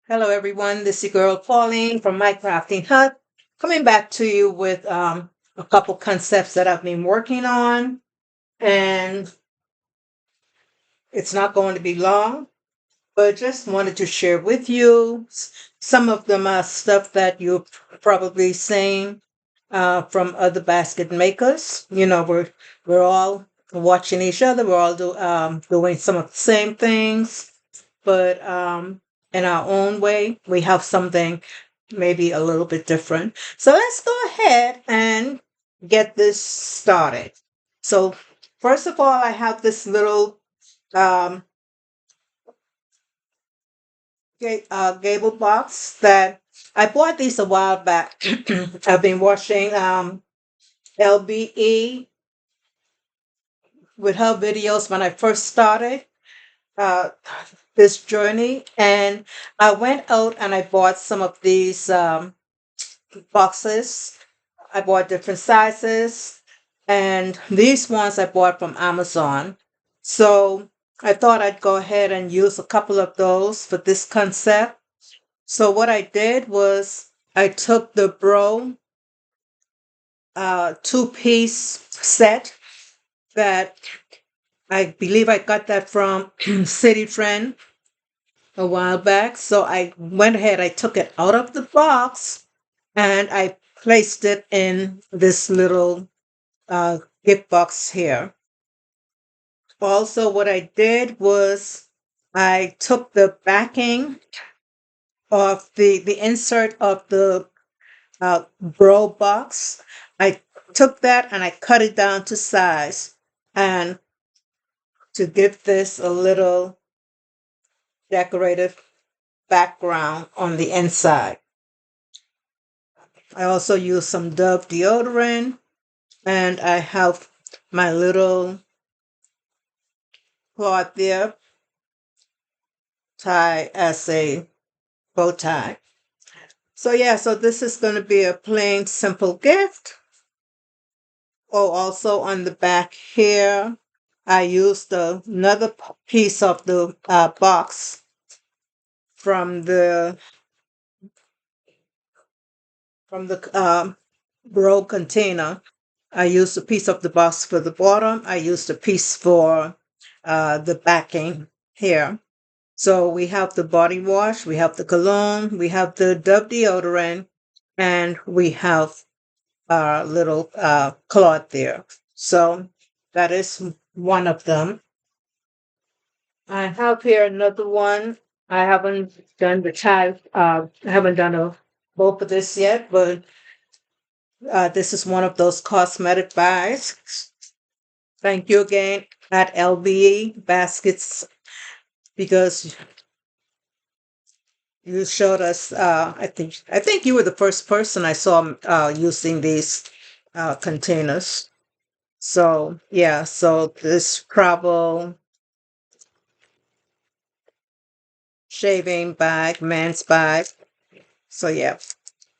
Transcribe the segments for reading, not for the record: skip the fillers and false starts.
Hello, everyone. This is your girl Pauline from My Crafting Hut, coming back to you with a couple concepts that I've been working on, and it's not going to be long, but just wanted to share with you some of them stuff that you've probably seen from other basket makers. We're all watching each other. We're all doing some of the same things, but in our own way, we have something maybe a little bit different. So let's go ahead and get this started. So first of all, I have this little um, gable box that I bought these a while back. I've been watching LBE with her videos when I first started uh, this journey, and I went out and I bought some of these boxes. I bought different sizes, and these ones I bought from Amazon. So I thought I'd go ahead and use a couple of those for this concept. So what I did was I took the Bro two-piece set that I believe I got that from City Trend a while back. So I went ahead, I took it out of the box and I placed it in this little gift box here. Also, what I did was I took the backing of the insert of the Bro box. I took that and I cut it down to size and to give this a little decorative background on the inside. I also use some Dove deodorant, and I have my little cloth there tie as a bow tie. So yeah, so this is going to be a plain simple gift. Oh, also on the back here, I used another piece of the box from the Bro container. I used a piece of the box for the bottom. I used a piece for the backing here. So we have the body wash, we have the cologne, we have the Dove deodorant, and we have our little cloth there. So that is one of them. I have here another one. I haven't done the chive. I haven't done both of this yet, but this is one of those cosmetic buys. Thank you again at LBE Baskets because you showed us. I think you were the first person I saw using these containers. So yeah, so this travel shaving bag, man's bag. So yeah,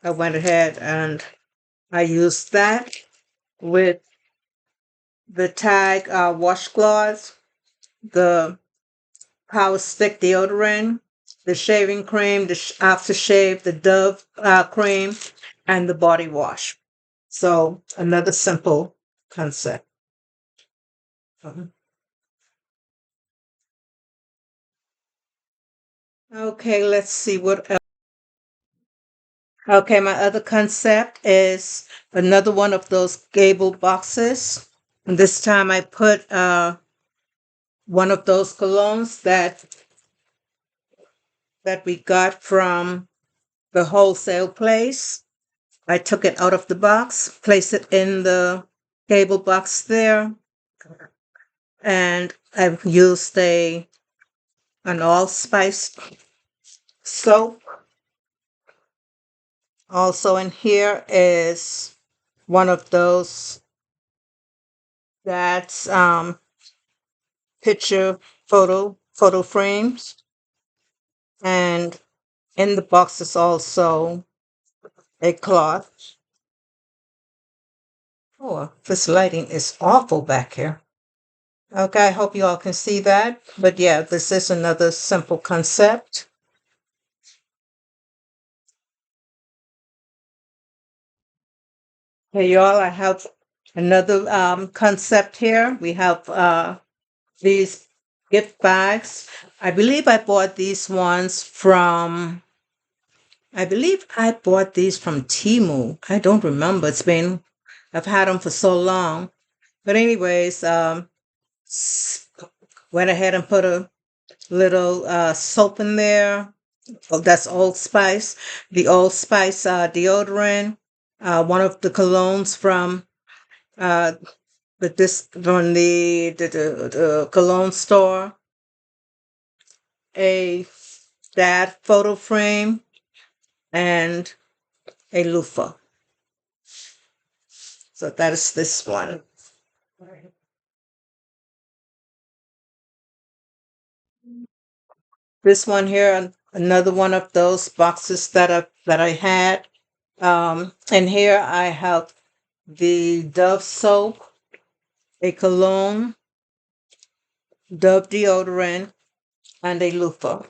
I went ahead and I used that with the Tag washcloths, the Power Stick deodorant, the shaving cream, the aftershave, the Dove cream, and the body wash. So another simple concept. Mhm. Okay, let's see what else. Okay, my other concept is another one of those gable boxes. And this time I put one of those colognes that we got from the wholesale place. I took it out of the box, placed it in the gable box there, and I've used an allspice soap. Also in here is one of those that's picture photo frames, and in the box is also a cloth. Oh, this lighting is awful back here. Okay, I hope you all can see that. But yeah, this is another simple concept. Hey, y'all, I have another concept here. We have these gift bags. I believe I bought these ones from, I believe I bought these from Temu. I don't remember. I've had them for so long. But anyways, went ahead and put a little soap in there. Oh, that's Old Spice. The Old Spice deodorant. One of the colognes uh, from the cologne store. A dad photo frame and a loofah. So that is this one. This one here, another one of those boxes that I had. And here I have the Dove soap, a cologne, Dove deodorant, and a loofah.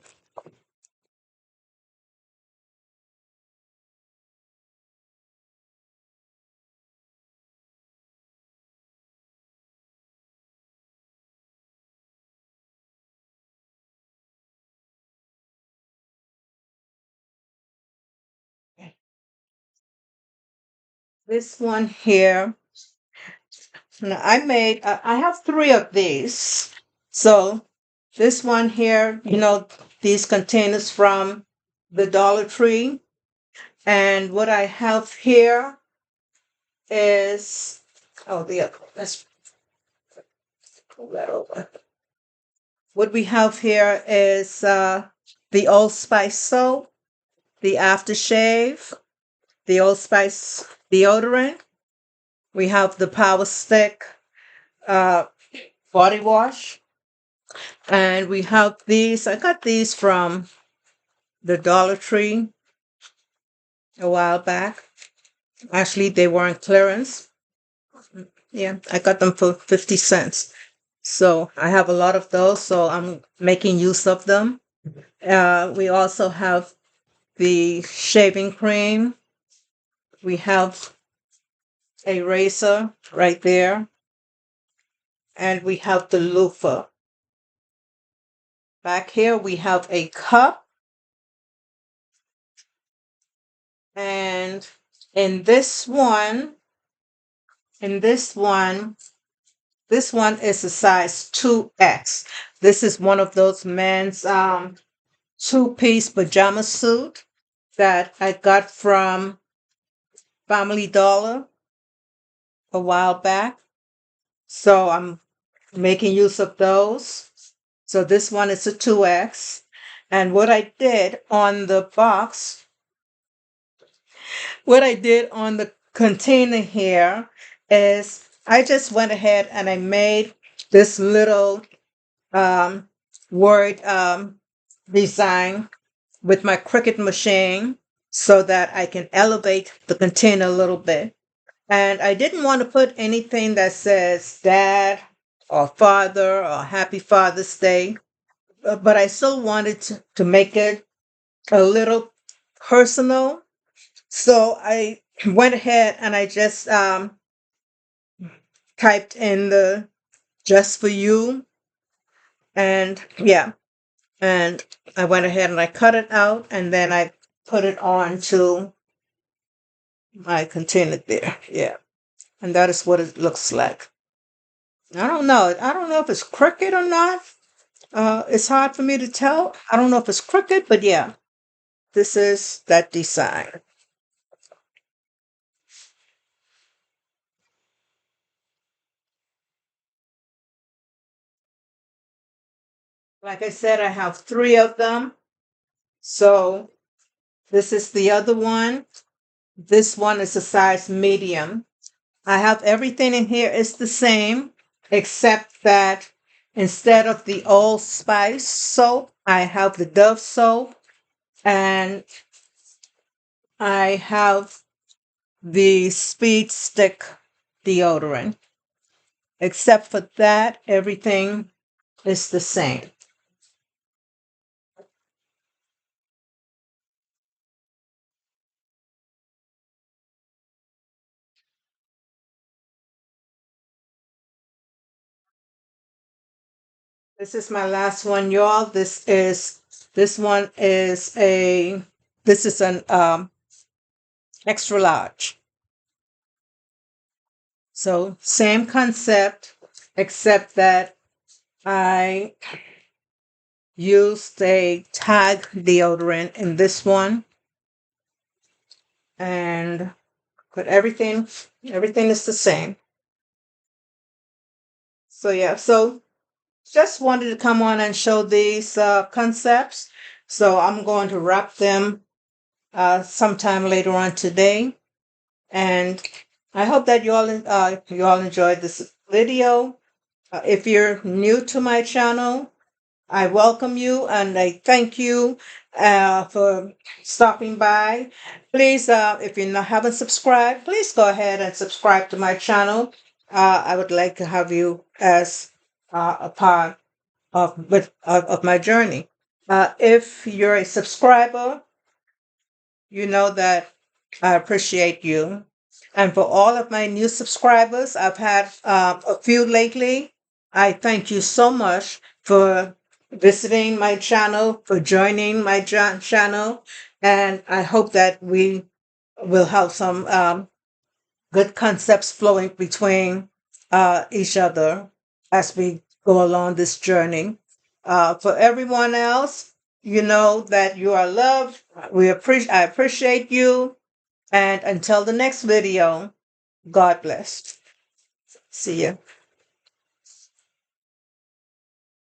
This one here, now I have three of these. So this one here, these containers from the Dollar Tree. And what I have here is, oh, let's pull that over. What we have here is the Old Spice soap, the aftershave, the Old Spice deodorant. We have the Power Stick uh, body wash. And we have these. I got these from the Dollar Tree a while back. Actually, they were on clearance. Yeah, I got them for 50 cents. So I have a lot of those, so I'm making use of them. We also have the shaving cream. We have a razor right there. And we have the loofah. Back here, we have a cup. And in this one, in this one, this one is a size 2X. This is one of those men's two-piece pajama suit that I got from Family Dollar a while back. So I'm making use of those. So this one is a 2X. And what I did on the container here is I just went ahead and I made this little um, word design with my Cricut machine so that I can elevate the container a little bit. And I didn't want to put anything that says dad or father or happy Father's Day, but I still wanted to make it a little personal. So I went ahead and I just typed in the just for you. And yeah, and I went ahead and I cut it out and then I put it on to my container there. Yeah. And that is what it looks like. I don't know. I don't know if it's crooked or not. It's hard for me to tell. I don't know if it's crooked, but yeah, this is that design. Like I said, I have three of them. So this is the other one. This one is a size medium. I have everything in here is the same, except that instead of the Old Spice soap, I have the Dove soap and I have the Speed Stick deodorant. except for that, everything is the same. This is my last one, y'all. This one is an extra large. So same concept, except that I used a Tag deodorant in this one, and but everything is the same. So yeah, so just wanted to come on and show these concepts. So I'm going to wrap them sometime later on today, and I hope that you all enjoyed this video. If you're new to my channel, I welcome you and I thank you for stopping by. Please, if you haven't subscribed, please go ahead and subscribe to my channel. I would like to have you as a part of my journey. If you're a subscriber, you know that I appreciate you. And for all of my new subscribers, I've had a few lately. I thank you so much for visiting my channel, for joining my channel. And I hope that we will have some good concepts flowing between each other as we go along this journey. For everyone else, you know that you are loved. I appreciate you. And until the next video, God bless. See you.